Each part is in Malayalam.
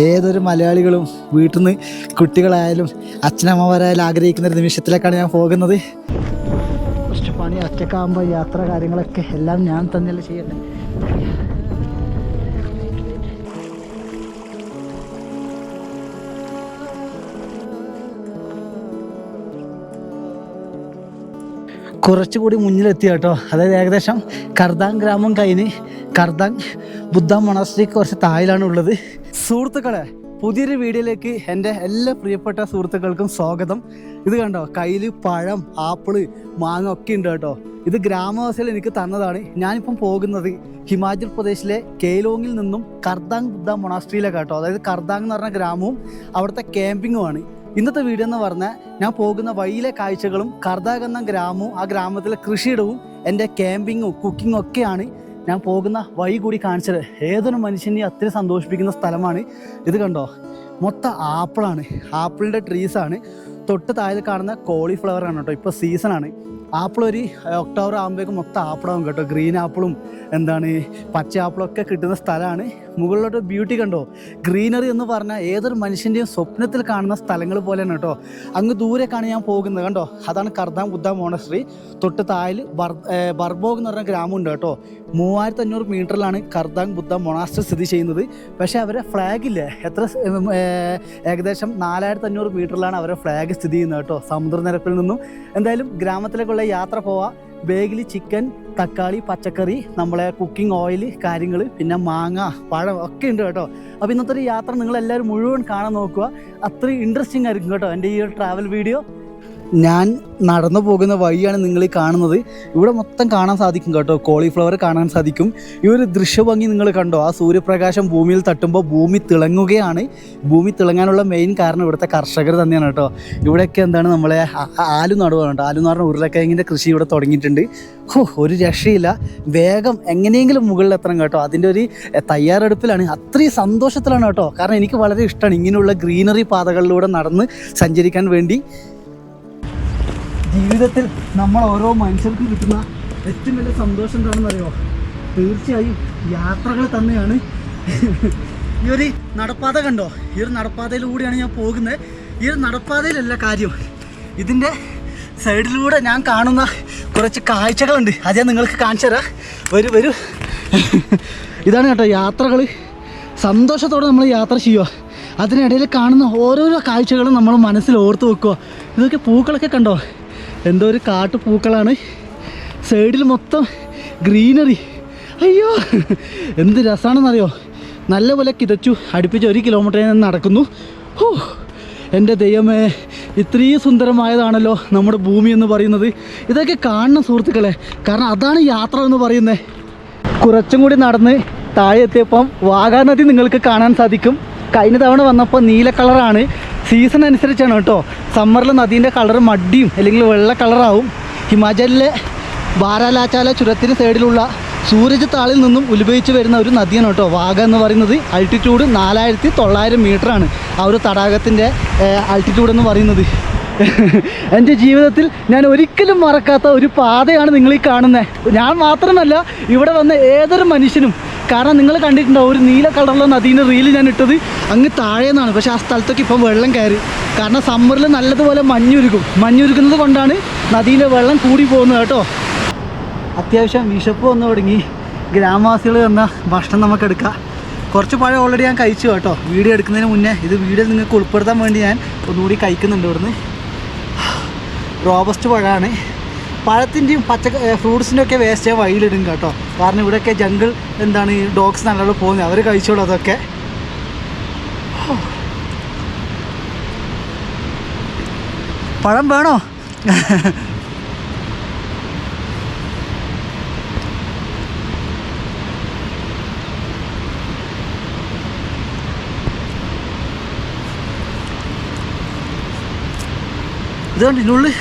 ഏതൊരു മലയാളികളും വീട്ടിൽ നിന്ന് കുട്ടികളായാലും അച്ഛനമ്മമാരായാലും ആഗ്രഹിക്കുന്ന ഒരു നിമിഷത്തിലേക്കാണ് ഞാൻ പോകുന്നത്. കുറച്ച് പണി ഒറ്റക്കാകുമ്പോൾ യാത്ര കാര്യങ്ങളൊക്കെ എല്ലാം ഞാൻ തന്നെയല്ലേ ചെയ്യട്ടെ. കുറച്ചുകൂടി മുന്നിലെത്തി കേട്ടോ. അതായത് ഏകദേശം കർദാങ് ഗ്രാമം കഴിഞ്ഞ് കർദാങ് ബുദ്ധ മൊണാസ്ട്രിക്ക് കുറച്ച് താഴിലാണ് ഉള്ളത്. സുഹൃത്തുക്കളെ, പുതിയൊരു വീഡിയോയിലേക്ക് എൻ്റെ എല്ലാ പ്രിയപ്പെട്ട സുഹൃത്തുക്കൾക്കും സ്വാഗതം. ഇത് കണ്ടോ, കയ്യിൽ പഴം, ആപ്പിള്, മാങ്ങ ഒക്കെ ഉണ്ട് കേട്ടോ. ഇത് ഗ്രാമവാസികൾ എനിക്ക് തന്നതാണ്. ഞാനിപ്പം പോകുന്നത് ഹിമാചൽ പ്രദേശിലെ കേലോങ്ങിൽ നിന്നും കർദാങ് ബുദ്ധ മൊണാസ്ട്രിയിലേക്ക് കേട്ടോ. അതായത് കർദാങ് എന്ന് പറഞ്ഞ ഗ്രാമവും അവിടുത്തെ ക്യാമ്പിങ്ങുമാണ് ഇന്നത്തെ വീഡിയോ എന്ന് പറഞ്ഞാൽ. ഞാൻ പോകുന്ന വഴിയിലെ കാഴ്ചകളും കർദാങ് എന്ന ഗ്രാമവും ആ ഗ്രാമത്തിലെ കൃഷിയിടവും എൻ്റെ ക്യാമ്പിങ്ങും കുക്കിങ്ങും ഒക്കെയാണ് ഞാൻ പോകുന്ന വഴി കൂടി കാണിച്ചത്. ഏതൊരു മനുഷ്യനെയും അത്ര സന്തോഷിപ്പിക്കുന്ന സ്ഥലമാണ്. ഇത് കണ്ടോ, മൊത്തം ആപ്പിളാണ്, ആപ്പിളിൻ്റെ ട്രീസാണ്. തൊട്ട് താഴെ കാണുന്ന കോളിഫ്ലവർ ആണ് കേട്ടോ. ഇപ്പോൾ സീസണാണ്. ആപ്പിൾ ഒരു ഒക്ടോബർ ആകുമ്പോഴേക്കും മൊത്തം ആപ്പിളാവും കേട്ടോ. ഗ്രീൻ ആപ്പിളും പച്ച ആപ്പിളൊക്കെ കിട്ടുന്ന സ്ഥലമാണ്. മുകളിലോട്ട് ബ്യൂട്ടി കണ്ടോ, ഗ്രീനറി എന്ന് പറഞ്ഞാൽ ഏതൊരു മനുഷ്യൻ്റെയും സ്വപ്നത്തിൽ കാണുന്ന സ്ഥലങ്ങൾ പോലെയാണ് കേട്ടോ. അങ്ങ് ദൂരേക്കാണ് ഞാൻ പോകുന്നത് കണ്ടോ. അതാണ് കർദാങ് ബുദ്ധ മോണസ്ട്രി. തൊട്ട് താഴെ ബർബോഗ് എന്ന് പറഞ്ഞ ഗ്രാമമുണ്ട് കേട്ടോ. 3500 മീറ്ററിലാണ് കർദാങ് ബുദ്ധ മൊണാസ്ട്രി സ്ഥിതി ചെയ്യുന്നത്. പക്ഷേ അവരെ ഫ്ലാഗില്ലേ, ഏകദേശം 4500 മീറ്ററിലാണ് അവരെ ഫ്ലാഗ് സ്ഥിതി ചെയ്യുന്നത് കേട്ടോ, സമുദ്രനിരപ്പിൽ നിന്നും. എന്തായാലും ഗ്രാമത്തിലേക്കുള്ള യാത്ര പോവാം. ബാഗിൽ ചിക്കൻ, തക്കാളി, പച്ചക്കറി, നമ്മളെ കുക്കിംഗ് ഓയിൽ കാര്യങ്ങൾ, പിന്നെ മാങ്ങ, പഴം ഒക്കെ ഉണ്ട് കേട്ടോ. അപ്പോൾ ഇന്നത്തെ ഒരു യാത്ര നിങ്ങളെല്ലാവരും മുഴുവൻ കാണാൻ നോക്കുക. അത്രയും ഇൻട്രസ്റ്റിംഗ് ആയിരിക്കും കേട്ടോ എൻ്റെ ഈ ഒരു ട്രാവൽ വീഡിയോ. ഞാൻ നടന്നു പോകുന്ന വഴിയാണ് നിങ്ങൾ ഈ കാണുന്നത്. ഇവിടെ മൊത്തം കാണാൻ സാധിക്കും കേട്ടോ, കോളിഫ്ലവർ കാണാൻ സാധിക്കും. ഈ ഒരു ദൃശ്യഭംഗി നിങ്ങൾ കണ്ടോ, ആ സൂര്യപ്രകാശം ഭൂമിയിൽ തട്ടുമ്പോൾ ഭൂമി തിളങ്ങുകയാണ്. ഭൂമി തിളങ്ങാനുള്ള മെയിൻ കാരണം ഇവിടുത്തെ കർഷകർ തന്നെയാണ് കേട്ടോ. ഇവിടെയൊക്കെ നമ്മളെ ആലു നടുവാണ് കേട്ടോ. ആലു എന്ന് പറഞ്ഞാൽ ഉരുളക്കിഴങ്ങിൻ്റെ കൃഷി ഇവിടെ തുടങ്ങിയിട്ടുണ്ട്. ഒരു രക്ഷയില്ല, വേഗം എങ്ങനെയെങ്കിലും മുകളിലെത്തണം കേട്ടോ. അതിൻ്റെ ഒരു തയ്യാറെടുപ്പിലാണ്, അത്രയും സന്തോഷത്തിലാണ് കേട്ടോ. കാരണം എനിക്ക് വളരെ ഇഷ്ടമാണ് ഇങ്ങനെയുള്ള ഗ്രീനറി പാതകളിലൂടെ നടന്ന് സഞ്ചരിക്കാൻ വേണ്ടി. ജീവിതത്തിൽ നമ്മൾ ഓരോ മനുഷ്യർക്കും കിട്ടുന്ന ഏറ്റവും വലിയ സന്തോഷം എന്താണെന്ന് അറിയോ? തീർച്ചയായും യാത്രകൾ തന്നെയാണ്. ഈ ഒരു നടപ്പാത കണ്ടോ, ഈ ഒരു നടപ്പാതയിലൂടെയാണ് ഞാൻ പോകുന്നത്. ഈ ഒരു നടപ്പാതയിലല്ല കാര്യം, ഇതിൻ്റെ സൈഡിലൂടെ ഞാൻ കാണുന്ന കുറച്ച് കാഴ്ചകളുണ്ട്. അത് ഞാൻ നിങ്ങൾക്ക് കാണിച്ചു തരാം. വരൂ. ഇതാണ് കേട്ടോ യാത്രകൾ. സന്തോഷത്തോടെ നമ്മൾ യാത്ര ചെയ്യുക. അതിനിടയിൽ കാണുന്ന ഓരോരോ കാഴ്ചകളും നമ്മൾ മനസ്സിൽ ഓർത്ത് വെക്കുക. ഇതൊക്കെ പൂക്കളൊക്കെ കണ്ടോ, എന്തോ ഒരു കാട്ടുപൂക്കളാണ്. സൈഡിൽ മൊത്തം ഗ്രീനറി. അയ്യോ, എന്ത് രസമാണെന്നറിയോ. നല്ലപോലെ കിതച്ചു അടുപ്പിച്ച് 1 കിലോമീറ്ററിൽ നിന്ന് നടക്കുന്നു. എൻ്റെ ദൈവമേ, ഇത്രയും സുന്ദരമായതാണല്ലോ നമ്മുടെ ഭൂമി എന്ന് പറയുന്നത്. ഇതൊക്കെ കാണണം സുഹൃത്തുക്കളെ, കാരണം അതാണ് യാത്ര എന്ന് പറയുന്നത്. കുറച്ചും കൂടി നടന്ന് താഴെ എത്തിയപ്പം വാഗാ നദി നിങ്ങൾക്ക് കാണാൻ സാധിക്കും. കഴിഞ്ഞ തവണ വന്നപ്പോൾ നീല കളറാണ്. സീസൺ അനുസരിച്ചാണ് കേട്ടോ. സമ്മറിൽ നദീൻ്റെ കളർ മടിയും അല്ലെങ്കിൽ വെള്ള കളറാവും. ഹിമാചലിലെ ബാരാലാച്ചാല ചുരത്തിന് സൈഡിലുള്ള സൂരജ് താളിൽ നിന്നും ഉത്ഭവിച്ച് വരുന്ന ഒരു നദിയാണ് കേട്ടോ വാഗ എന്ന് പറയുന്നത്. ആൾട്ടിറ്റ്യൂഡ് 4900 മീറ്ററാണ് ആ ഒരു തടാകത്തിൻ്റെ ആൾട്ടിറ്റ്യൂഡ് എന്ന് പറയുന്നത്. എൻ്റെ ജീവിതത്തിൽ ഞാൻ ഒരിക്കലും മറക്കാത്ത ഒരു പാതയാണ് നിങ്ങൾ ഈ കാണുന്നത്. ഞാൻ മാത്രമല്ല, ഇവിടെ വന്ന ഏതൊരു മനുഷ്യനും. കാരണം നിങ്ങൾ കണ്ടിട്ടുണ്ടാവും, ഒരു നീല കളറുള്ള നദീൻ്റെ റീല് ഞാൻ ഇട്ടത് അങ്ങ് താഴെ നിന്നാണ്. പക്ഷേ ആ സ്ഥലത്തൊക്കെ ഇപ്പം വെള്ളം കയറി. കാരണം സമ്മറിൽ നല്ലതുപോലെ മഞ്ഞുരുക്കുന്നത് കൊണ്ടാണ് നദിയിലെ വെള്ളം കൂടി പോകുന്നത് കേട്ടോ. അത്യാവശ്യം വിശപ്പ് വന്നു തുടങ്ങി. ഗ്രാമവാസികൾ തന്ന ഭക്ഷണം നമുക്ക് എടുക്കാം. കുറച്ച് പഴം ഓൾറെഡി ഞാൻ കഴിച്ചു കേട്ടോ. വീഡിയോ എടുക്കുന്നതിന് മുന്നേ ഇത് വീഡിയോയിൽ നിങ്ങൾക്ക് ഉൾപ്പെടുത്താൻ വേണ്ടി ഞാൻ ഒന്നുകൂടി കഴിക്കുന്നുണ്ട്. ഇവിടുന്ന് റോബസ്റ്റ് പഴമാണ്. പഴത്തിൻ്റെയും ഫ്രൂട്ട്സിൻ്റെ ഒക്കെ വേസ്റ്റ് വഴിയിലിടും കേട്ടോ. കാരണം ഇവിടെയൊക്കെ ജംഗിൾ ഡോഗ്സ് നല്ലോണം പോകുന്നത്, അവർ കഴിച്ചോളൂ അതൊക്കെ. പഴം വേണോ? ഇതുകൊണ്ട് ഇതിനുള്ളിൽ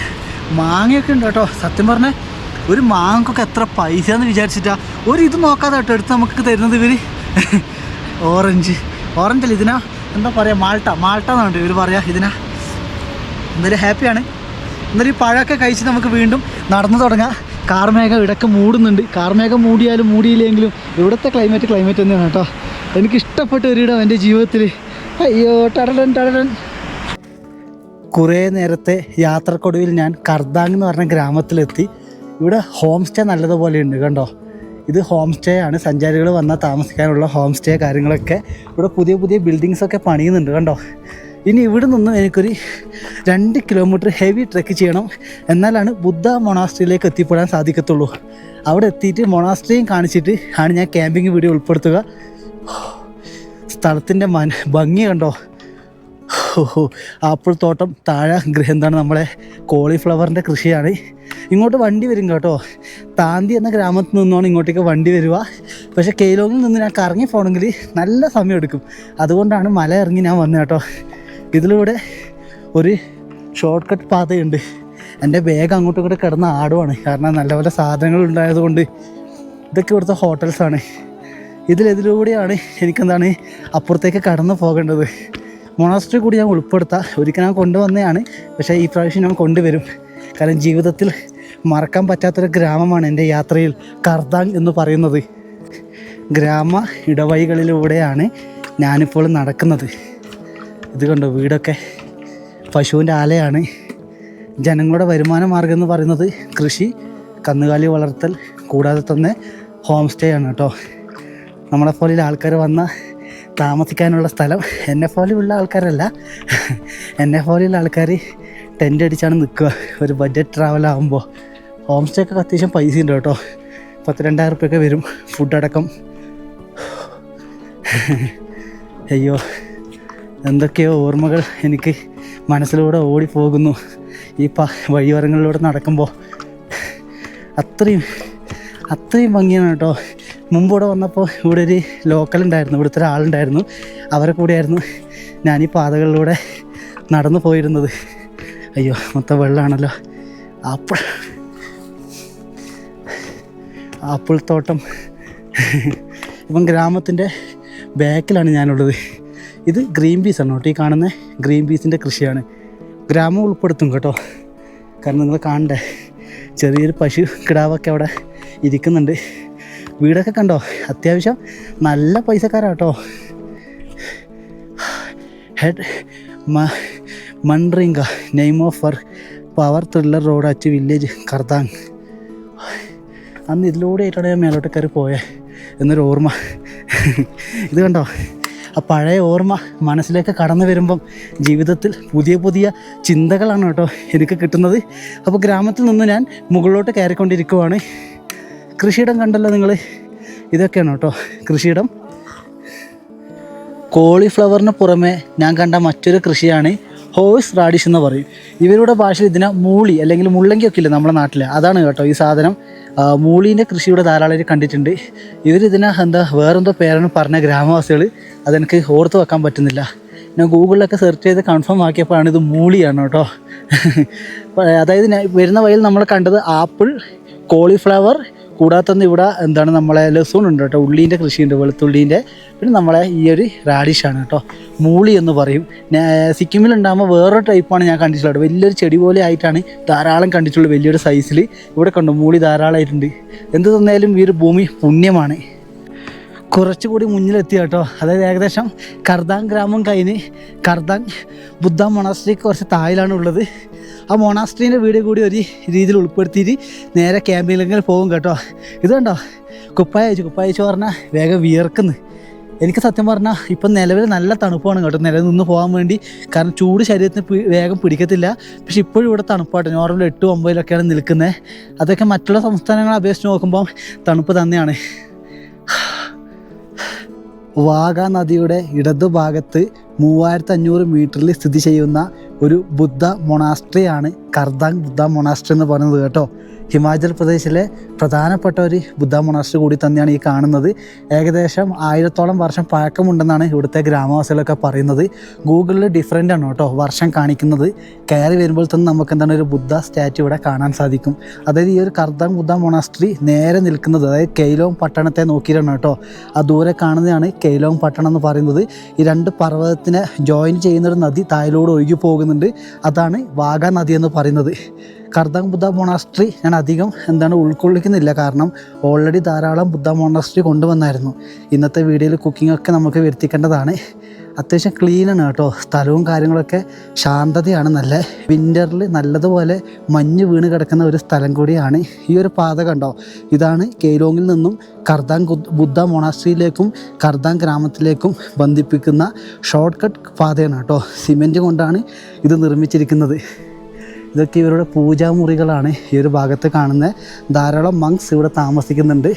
മാങ്ങയൊക്കെ ഉണ്ട് കേട്ടോ. സത്യം പറഞ്ഞാൽ ഒരു മാങ്ങക്കൊക്കെ എത്ര പൈസ എന്ന് വിചാരിച്ചിട്ടാ ഇത് നോക്കാതെ കേട്ടോ എടുത്ത് നമുക്ക് തരുന്നത് ഇവർ. ഓറഞ്ചല്ല, ഇതിനാ എന്താ പറയുക, മാൾട്ട എന്നാണ് ഇവർ പറയുക ഇതിനാ. എന്തായാലും ഹാപ്പിയാണ്. എന്നാലും ഈ പഴമൊക്കെ കഴിച്ച് നമുക്ക് വീണ്ടും നടന്നു തുടങ്ങാം. കാർമേഘം ഇടയ്ക്ക് മൂടുന്നുണ്ട്. കാർമേഘം മൂടിയാലും മൂടിയില്ലെങ്കിലും ഇവിടുത്തെ ക്ലൈമറ്റ് തന്നെയാണ് കേട്ടോ. എനിക്കിഷ്ടപ്പെട്ട ഒരിടം എൻ്റെ ജീവിതത്തിൽ. അയ്യോ ടടടൻ. കുറേ നേരത്തെ യാത്രക്കൊടുവിൽ ഞാൻ കർദാങ് എന്ന് പറഞ്ഞ ഗ്രാമത്തിലെത്തി. ഇവിടെ ഹോം സ്റ്റേ നല്ലതുപോലെ ഉണ്ട് കണ്ടോ. ഇത് ഹോം സ്റ്റേ ആണ്, സഞ്ചാരികൾ വന്നാൽ താമസിക്കാനുള്ള ഹോം സ്റ്റേ കാര്യങ്ങളൊക്കെ. ഇവിടെ പുതിയ പുതിയ ബിൽഡിങ്സൊക്കെ പണിയുന്നുണ്ട് കണ്ടോ. ഇനി ഇവിടെ നിന്നും എനിക്കൊരു 2 കിലോമീറ്റർ ഹെവി ട്രെക്ക് ചെയ്യണം, എന്നാലാണ് ബുദ്ധ മൊണാസ്ട്രിയിലേക്ക് എത്തിപ്പെടാൻ സാധിക്കത്തുള്ളൂ. അവിടെ എത്തിയിട്ട് മൊണാസ്ട്രിയും കാണിച്ചിട്ട് ആണ് ഞാൻ ക്യാമ്പിങ് വീഡിയോ ഉൾപ്പെടുത്തുക. സ്ഥലത്തിൻ്റെ ഭംഗി കണ്ടോ. ആപ്പിൾ തോട്ടം, താഴെ എന്താണ് നമ്മളെ കോളിഫ്ലവറിൻ്റെ കൃഷിയാണ്. ഇങ്ങോട്ട് വണ്ടി വരും കേട്ടോ. താന്തി എന്ന ഗ്രാമത്തിൽ നിന്നാണ് ഇങ്ങോട്ടേക്ക് വണ്ടി വരിക. പക്ഷേ കെയിലോങ്ങിൽ നിന്ന് ഞാൻ കറങ്ങി പോകണമെങ്കിൽ നല്ല സമയം എടുക്കും. അതുകൊണ്ടാണ് മല ഇറങ്ങി ഞാൻ വന്നത് കേട്ടോ. ഇതിലൂടെ ഒരു ഷോർട്ട് കട്ട് പാതയുണ്ട്. എൻ്റെ ബാഗ് അങ്ങോട്ടും ഇങ്ങോട്ട് കിടന്ന് ആടുവാണ്, കാരണം നല്ല പല സാധനങ്ങൾ ഉണ്ടായതുകൊണ്ട്. ഇതൊക്കെ ഇവിടുത്തെ ഹോട്ടൽസാണ്. ഇതിലൂടെയാണ് എനിക്കെന്താണ് അപ്പുറത്തേക്ക് കടന്നു പോകേണ്ടത്. മൊണാസ്ട്രി കൂടി ഞാൻ ഉൾപ്പെടുത്താം. ഒരിക്കൽ ഞാൻ കൊണ്ടുവന്നതാണ്, പക്ഷേ ഈ പ്രാവശ്യം ഞാൻ കൊണ്ടുവരും. കാരണം ജീവിതത്തിൽ മറക്കാൻ പറ്റാത്തൊരു ഗ്രാമമാണ് എൻ്റെ യാത്രയിൽ കർദാങ് എന്ന് പറയുന്നത്. ഗ്രാമ ഇടവഴികളിലൂടെയാണ് ഞാനിപ്പോൾ നടക്കുന്നത്. ഇത് കണ്ടോ, വീടൊക്കെ പശുവിൻ്റെ ആലയാണ്. ജനങ്ങളുടെ വരുമാന മാർഗ്ഗം എന്ന് പറയുന്നത് കൃഷി, കന്നുകാലി വളർത്തൽ, കൂടാതെ തന്നെ ഹോം സ്റ്റേ ആണ് കേട്ടോ. നമ്മളെപ്പോലെയുള്ള ആൾക്കാർ വന്ന താമസിക്കാനുള്ള സ്ഥലം. എന്നെപ്പോലെയുള്ള ആൾക്കാരല്ല, എന്നെപ്പോലെയുള്ള ആൾക്കാർ ടെൻ്റ് അടിച്ചാണ് നിൽക്കുക ഒരു ബഡ്ജറ്റ് ട്രാവൽ ആകുമ്പോൾ. ഹോം സ്റ്റേ ഒക്കെ അത്യാവശ്യം പൈസ ഉണ്ട് കേട്ടോ. 10,000-2000 റുപ്യൊക്കെ വരും ഫുഡടക്കം. അയ്യോ, എന്തൊക്കെയോ ഓർമ്മകൾ എനിക്ക് മനസ്സിലൂടെ ഓടിപ്പോകുന്നു ഈ വഴിയോരങ്ങളിലൂടെ നടക്കുമ്പോൾ. അത്രയും ഭംഗിയാണ് കേട്ടോ. മുമ്പ് ഇവിടെ വന്നപ്പോൾ ഇവിടെ ഒരു ലോക്കൽ ഉണ്ടായിരുന്നു, ഇവിടുത്തെ ഒരാളുണ്ടായിരുന്നു. അവരെ കൂടെയായിരുന്നു ഞാൻ പാതകളിലൂടെ നടന്നു പോയിരുന്നത്. അയ്യോ, മൊത്തം വെള്ളമാണല്ലോ. ആപ്പിൾ തോട്ടം. ഇപ്പം ഗ്രാമത്തിൻ്റെ ബാക്കിലാണ് ഞാനുള്ളത്. ഇത് ഗ്രീൻ പീസാണ് കേട്ടോ. ഈ കാണുന്ന ഗ്രീൻ പീസിൻ്റെ കൃഷിയാണ്. ഗ്രാമം ഉൾപ്പെടുത്തും കേട്ടോ, കാരണം നിങ്ങൾ കാണണ്ടേ, ചെറിയൊരു പശു കിടാവൊക്കെ അവിടെ ഇരിക്കുന്നുണ്ട്. വീടൊക്കെ കണ്ടോ, അത്യാവശ്യം നല്ല പൈസക്കാരാട്ടോ. ഹെഡ് മൺറിംഗ name of power thriller road at village Kardang. അന്ന് ഇതിലൂടെ ആയിട്ടാണ് ഞാൻ മേലോട്ട് കയറി പോയേ എന്നൊരു ഓർമ്മ. ഇത് കണ്ടോ, ആ പഴയ ഓർമ്മ മനസ്സിലേക്ക് കടന്നു വരുമ്പം ജീവിതത്തിൽ പുതിയ പുതിയ ചിന്തകളാണ് കേട്ടോ എനിക്ക് കിട്ടുന്നത്. അപ്പോൾ ഗ്രാമത്തിൽ നിന്ന് ഞാൻ മുകളിലോട്ട് കയറിക്കൊണ്ടിരിക്കുവാണ്. കൃഷിയിടം കണ്ടല്ലോ നിങ്ങൾ, ഇതൊക്കെയാണ് കേട്ടോ കൃഷിയിടം. കോളിഫ്ലവറിന് പുറമെ ഞാൻ കണ്ട മറ്റൊരു കൃഷിയാണ് ഹോഴ്സ് റാഡിഷ് എന്ന് പറയും. ഇവരുടെ ഭാഷയിൽ ഇതിനെ മൂളി അല്ലെങ്കിൽ മുള്ളങ്കിയൊക്കെ ഇല്ലേ നമ്മുടെ നാട്ടിൽ, അതാണ് കേട്ടോ ഈ സാധനം. മൂളീൻ്റെ കൃഷി ഇവിടെ ധാരാളം കണ്ടിട്ടുണ്ട്. ഇവരിതിനെ വേറെന്തോ പേരാണ് പറഞ്ഞ ഗ്രാമവാസികൾ, അതെനിക്ക് ഓർത്ത് വെക്കാൻ പറ്റുന്നില്ല. ഞാൻ ഗൂഗിളിലൊക്കെ സെർച്ച് ചെയ്ത് കൺഫേം ആക്കിയപ്പോഴാണ് ഇത് മൂളിയാണ് കേട്ടോ. അതായത് വരുന്ന വഴിയിൽ നമ്മൾ കണ്ടത് ആപ്പിൾ, കോളിഫ്ലവർ, കൂടാതെ തന്നെ ഇവിടെ നമ്മളെ ലസൂൺ ഉണ്ട് കേട്ടോ, ഉള്ളീൻ്റെ കൃഷിയുണ്ട്, വെളുത്തുള്ളീൻ്റെ. പിന്നെ നമ്മളെ ഈ ഒരു റാഡിഷാണ് കേട്ടോ, മൂളി എന്ന് പറയും. സിക്കിമിലുണ്ടാകുമ്പോൾ വേറൊരു ടൈപ്പാണ് ഞാൻ കണ്ടിട്ടുള്ളത്. വലിയൊരു ചെടി പോലെ ആയിട്ടാണ് ധാരാളം കണ്ടിട്ടുള്ളത്, വലിയൊരു സൈസിൽ. ഇവിടെ കണ്ടോ മൂളി ധാരാളമായിട്ടുണ്ട്. എന്ത് തന്നാലും ഈ ഒരു ഭൂമി പുണ്യമാണ്. കുറച്ചുകൂടി മുന്നിലെത്തി കേട്ടോ. അതായത് ഏകദേശം കർദാങ് ഗ്രാമം കഴിഞ്ഞ് കർദാങ് ബുദ്ധ മൊണാസ്ട്രിക്ക് കുറച്ച് താഴെയാണ് ഉള്ളത്. ആ മൊണാസ്ട്രീൻ്റെ വീഡിയോ കൂടി ഒരു രീതിയിൽ ഉൾപ്പെടുത്തിയിട്ട് നേരെ ക്യാമ്പിങ്ങിലേക്ക് പോകും കേട്ടോ. ഇത് കണ്ടോ, കുപ്പായ പറഞ്ഞാൽ വേഗം വിയർക്കുന്നു. എനിക്ക് സത്യം പറഞ്ഞാൽ ഇപ്പം നിലവിൽ നല്ല തണുപ്പാണ് കേട്ടോ നിലവിൽ നിന്ന് പോകാൻ വേണ്ടി. കാരണം ചൂട് ശരീരത്തിന് വേഗം പിടിക്കത്തില്ല. പക്ഷെ ഇപ്പോഴും ഇവിടെ തണുപ്പാട്ടോ. നോർമൽ 8-9 നിൽക്കുന്നത്. അതൊക്കെ മറ്റുള്ള സംസ്ഥാനങ്ങളെ അപേക്ഷിച്ച് നോക്കുമ്പോൾ തണുപ്പ് തന്നെയാണ്. വാഗ നദിയുടെ ഇടതുഭാഗത്ത് 3500 മീറ്ററിൽ സ്ഥിതി ചെയ്യുന്ന ഒരു ബുദ്ധ മൊണാസ്ട്രിയാണ് കർദാങ് ബുദ്ധ മൊണാസ്ട്രി എന്ന് പറയുന്നത് കേട്ടോ. ഹിമാചൽ പ്രദേശിലെ പ്രധാനപ്പെട്ട ഒരു ബുദ്ധ മൊണാസ്ട്രി കൂടി തന്നെയാണ് ഈ കാണുന്നത്. ഏകദേശം 1000-ഓളം വർഷം പഴക്കമുണ്ടെന്നാണ് ഇവിടുത്തെ ഗ്രാമവാസികളൊക്കെ പറയുന്നത്. ഗൂഗിളിൽ ഡിഫറൻ്റ് ആണ് കേട്ടോ വർഷം കാണിക്കുന്നത്. കയറി വരുമ്പോൾ തന്നെ നമുക്ക് ഒരു ബുദ്ധ സ്റ്റാച്ചു ഇവിടെ കാണാൻ സാധിക്കും. അതായത് ഈ ഒരു കർദാങ് ബുദ്ധ മൊണാസ്ട്രി നേരെ നിൽക്കുന്നത് അതായത് കെയിലോങ് പട്ടണത്തെ നോക്കിയിട്ടാണ് കേട്ടോ. ആ ദൂരെ കാണുന്നതാണ് കെയിലോങ് പട്ടണം എന്ന് പറയുന്നത്. ഈ 2 പർവ്വതത്തിനെ ജോയിൻ ചെയ്യുന്നൊരു നദി താഴിലൂടെ ഒഴുകി പോകുന്നുണ്ട്. അതാണ് വാഗ നദി എന്ന് പറയുന്നത്. കർദാങ് ബുദ്ധ മൊണാസ്ട്രി ഞാൻ അധികം ഉൾക്കൊള്ളിക്കുന്നില്ല, കാരണം ഓൾറെഡി ധാരാളം ബുദ്ധ മൊണാസ്ട്രി കൊണ്ടുവന്നായിരുന്നു. ഇന്നത്തെ വീഡിയോയിൽ കുക്കിംഗ് ഒക്കെ നമുക്ക് വരുത്തിക്കേണ്ടതാണ്. അത്യാവശ്യം ക്ലീനാണ് കേട്ടോ. സ്ഥലവും കാര്യങ്ങളൊക്കെ ശാന്തതയാണ്. നല്ല വിൻ്ററിൽ നല്ലതുപോലെ മഞ്ഞ് വീണ് കിടക്കുന്ന ഒരു സ്ഥലം കൂടിയാണ്. ഈ ഒരു പാത കണ്ടോ, ഇതാണ് കെയ്ലോങ്ങിൽ നിന്നും കർദാങ് ബുദ്ധ മൊണാസ്ട്രിയിലേക്കും കർദാങ് ഗ്രാമത്തിലേക്കും ബന്ധിപ്പിക്കുന്ന ഷോർട്ട് കട്ട് പാതയാണ് കേട്ടോ. സിമെൻറ്റ് കൊണ്ടാണ് ഇത് നിർമ്മിച്ചിരിക്കുന്നത്. ഇതൊക്കെ ഇവരുടെ പൂജാമുറികളാണ്. ഈ ഒരു ഭാഗത്ത് കാണുന്ന ധാരാളം മങ്സ് ഇവിടെ താമസിക്കുന്നുണ്ട്.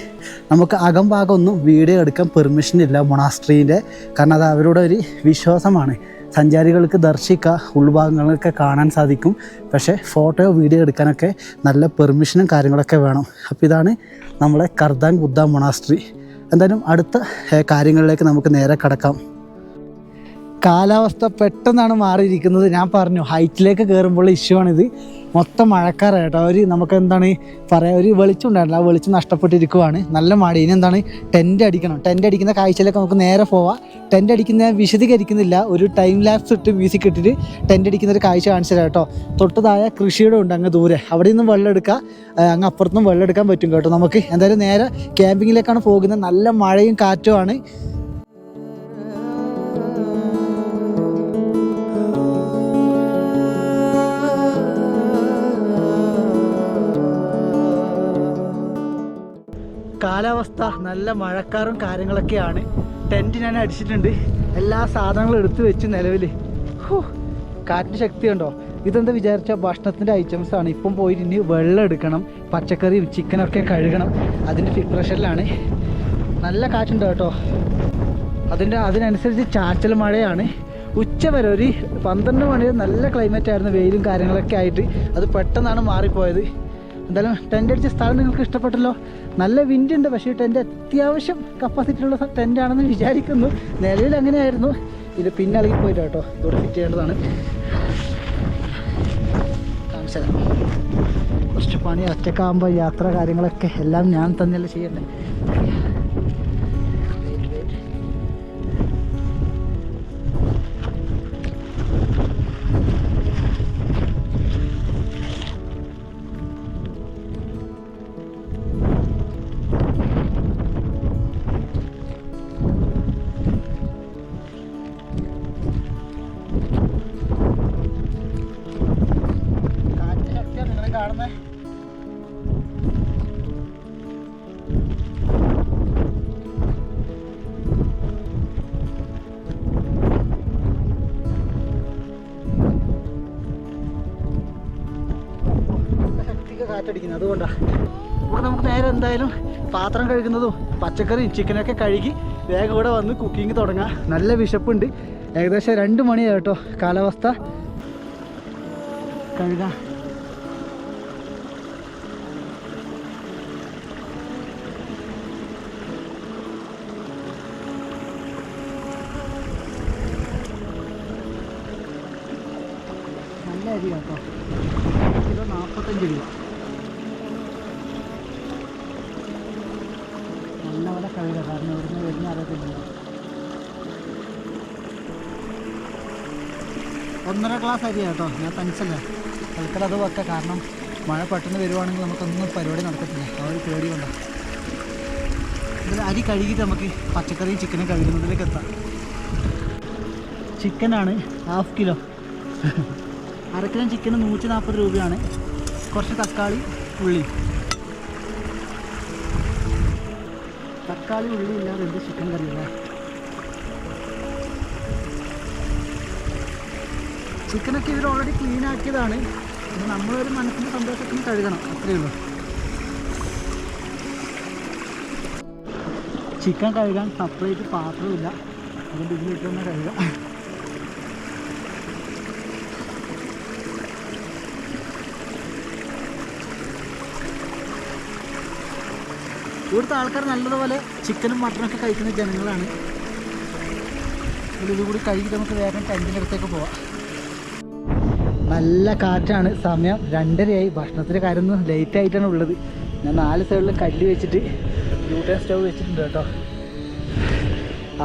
നമുക്ക് അകം ഭാഗമൊന്നും വീഡിയോ എടുക്കാൻ പെർമിഷൻ ഇല്ല മൊണാസ്ട്രീൻ്റെ, കാരണം അത് അവരുടെ ഒരു വിശ്വാസമാണ്. സഞ്ചാരികൾക്ക് ദർശിക്കുക, ഉൾഭാഗങ്ങളൊക്കെ കാണാൻ സാധിക്കും. പക്ഷേ ഫോട്ടോ വീഡിയോ എടുക്കാനൊക്കെ നല്ല പെർമിഷനും കാര്യങ്ങളൊക്കെ വേണം. അപ്പോൾ ഇതാണ് നമ്മുടെ കർദാങ് ബുദ്ധ മൊണാസ്ട്രി. എന്തായാലും അടുത്ത കാര്യങ്ങളിലേക്ക് നമുക്ക് നേരെ കടക്കാം. കാലാവസ്ഥ പെട്ടെന്നാണ് മാറിയിരിക്കുന്നത്. ഞാൻ പറഞ്ഞു ഹൈറ്റിലേക്ക് കയറുമ്പോൾ ഇഷ്യൂ ആണിത്. മൊത്തം മഴക്കാറായിട്ടോ. നമുക്ക് എന്താണ് പറയുക, ഒരു വെളിച്ചം ഉണ്ടായിട്ടില്ല. ആ വെളിച്ചം നഷ്ടപ്പെട്ടിരിക്കുവാണ്. നല്ല മഴ. ഇനി എന്താണ്, ടെൻ്റ് അടിക്കണം. ടെൻ്റ് അടിക്കുന്ന കാഴ്ചയിലേക്ക് നമുക്ക് നേരെ പോവാം. ടെൻ്റ് അടിക്കുന്ന വിശദീകരിക്കുന്നില്ല, ഒരു ടൈം ലാപ്സ് ഇട്ട് മ്യൂസിക് ഇട്ടിട്ട് ടെൻ്റ് അടിക്കുന്ന ഒരു കാഴ്ച കാണിച്ചു തരാം കേട്ടോ. തൊട്ടതായ കൃഷിയുടെ ഉണ്ട് അങ്ങ് ദൂരെ, അവിടെ നിന്നും വെള്ളം എടുക്കുക, അങ്ങ് അപ്പുറത്തുനിന്നും വെള്ളം എടുക്കാൻ പറ്റും കേട്ടോ. നമുക്ക് എന്തായാലും നേരെ ക്യാമ്പിങ്ങിലേക്കാണ് പോകുന്നത്. നല്ല മഴയും കാറ്റുമാണ്. കാലാവസ്ഥ നല്ല മഴക്കാറും കാര്യങ്ങളൊക്കെയാണ്. ടെൻറ്റ് ഞാൻ അടിച്ചിട്ടുണ്ട്. എല്ലാ സാധനങ്ങളും എടുത്തു വെച്ച് നിലവിൽ. കാറ്റിൻ്റെ ശക്തി ഉണ്ടോ. ഇതെന്താ വിചാരിച്ചാൽ ഭക്ഷണത്തിൻ്റെ ഐറ്റംസാണ്. ഇപ്പം പോയിട്ട് ഇനി വെള്ളം എടുക്കണം, പച്ചക്കറിയും ചിക്കനൊക്കെ കഴുകണം. അതിൻ്റെ പ്രിപ്പറേഷനിലാണ്. നല്ല കാറ്റുണ്ടോ കേട്ടോ. അതിനനുസരിച്ച് ചാറ്റൽ മഴയാണ്. ഉച്ച വരെ ഒരു 12 മണി നല്ല ക്ലൈമറ്റ് ആയിരുന്നു, വെയിലും കാര്യങ്ങളൊക്കെ ആയിട്ട്. അത് പെട്ടെന്നാണ് മാറിപ്പോയത്. എന്തായാലും ടെൻ്റ് അടിച്ച സ്ഥലം നിങ്ങൾക്ക് ഇഷ്ടപ്പെട്ടല്ലോ. നല്ല വിൻഡ് ഉണ്ട്, പക്ഷേ ഈ ടെൻ്റ് അത്യാവശ്യം കപ്പാസിറ്റി ഉള്ള ടെൻ്റാണെന്ന് വിചാരിക്കുന്നു. നിലവിൽ അങ്ങനെയായിരുന്നു. ഇത് പിന്നെ ഇളകി പോയിട്ട് കേട്ടോ. ഇതോടെ ഫിറ്റ് ചെയ്യേണ്ടതാണ്. കാണിച്ചാൽ കുറച്ച് പണി. ഒറ്റക്കാകുമ്പോൾ യാത്ര കാര്യങ്ങളൊക്കെ എല്ലാം ഞാൻ തന്നെയല്ലേ ചെയ്യണ്ടേ. കാണുന്നേ ശക്തിക്ക് കാറ്റടിക്കുന്നത്. അതുകൊണ്ടാണ് ഇവിടെ നമുക്ക് നേരെ എന്തായാലും പാത്രം കഴുകുന്നതും പച്ചക്കറിയും ചിക്കനൊക്കെ കഴുകി വേഗം ഇവിടെ വന്ന് കുക്കിംഗ് തുടങ്ങാം. നല്ല വിശപ്പുണ്ട്. ഏകദേശം 2 മണിയായി കേട്ടോ. കാലാവസ്ഥ കഴുകാം. നല്ല അരി കേട്ടോ. കിലോ 45 രൂപ. നല്ലപോലെ കഴുകുക, കാരണം ഇവിടുന്ന് വരുന്ന അറിയത്തില്ല. 1.5 ഗ്ലാസ് അരി കേട്ടോ. ഞാൻ തനിച്ചല്ലേ തൽക്കാലം അത് വെക്കാം, കാരണം മഴ പെട്ടെന്ന് വരുവാണെങ്കിൽ നമുക്കൊന്നും പരിപാടി നടക്കത്തില്ല. ആ ഒരു പേടി കൊണ്ടാണ്. ഇതിൽ അരി കഴുകിയിട്ട് നമുക്ക് പച്ചക്കറിയും ചിക്കനും കഴുകുന്നതിലേക്ക് എത്താം. ചിക്കനാണ് 1/2 കിലോ. 1/2 കിലോ ചിക്കന് 140 രൂപയാണ്. കുറച്ച് തക്കാളി, ഉള്ളി. തക്കാളി ഉള്ളി ഇല്ലാതെ എന്ത് ചിക്കൻ കറിയല്ലേ. ചിക്കനൊക്കെ ഇവർ ഓൾറെഡി ക്ലീൻ ആക്കിയതാണ്. പിന്നെ നമ്മളൊരു മനസ്സിൻ്റെ സന്തോഷത്തിന് കഴുകണം, അത്രയേ ഉള്ളൂ. ചിക്കൻ കഴുകാൻ സെപ്പറേറ്റ് പാത്രമില്ല, അതുകൊണ്ട് ഇതിലിട്ട് തന്നെ കഴുകാം. ഇവിടുത്തെ ആൾക്കാർ നല്ലതുപോലെ ചിക്കനും മട്ടനൊക്കെ കഴിക്കുന്ന ജനങ്ങളാണ്. ഇതുകൂടി കഴുകി നമുക്ക് വേഗം ടെൻറ്റിനടുത്തേക്ക് പോവാം. നല്ല കാറ്റാണ്. സമയം 2:30ആയി. ഭക്ഷണത്തിൻ്റെ കാര്യമൊന്നും ലേറ്റ് ആയിട്ടാണ് ഉള്ളത്. ഞാൻ 4 സൈഡിലും കല്ല് വെച്ചിട്ട് ഗ്ലൂട്ടൻ സ്റ്റവ് വെച്ചിട്ടുണ്ട് കേട്ടോ.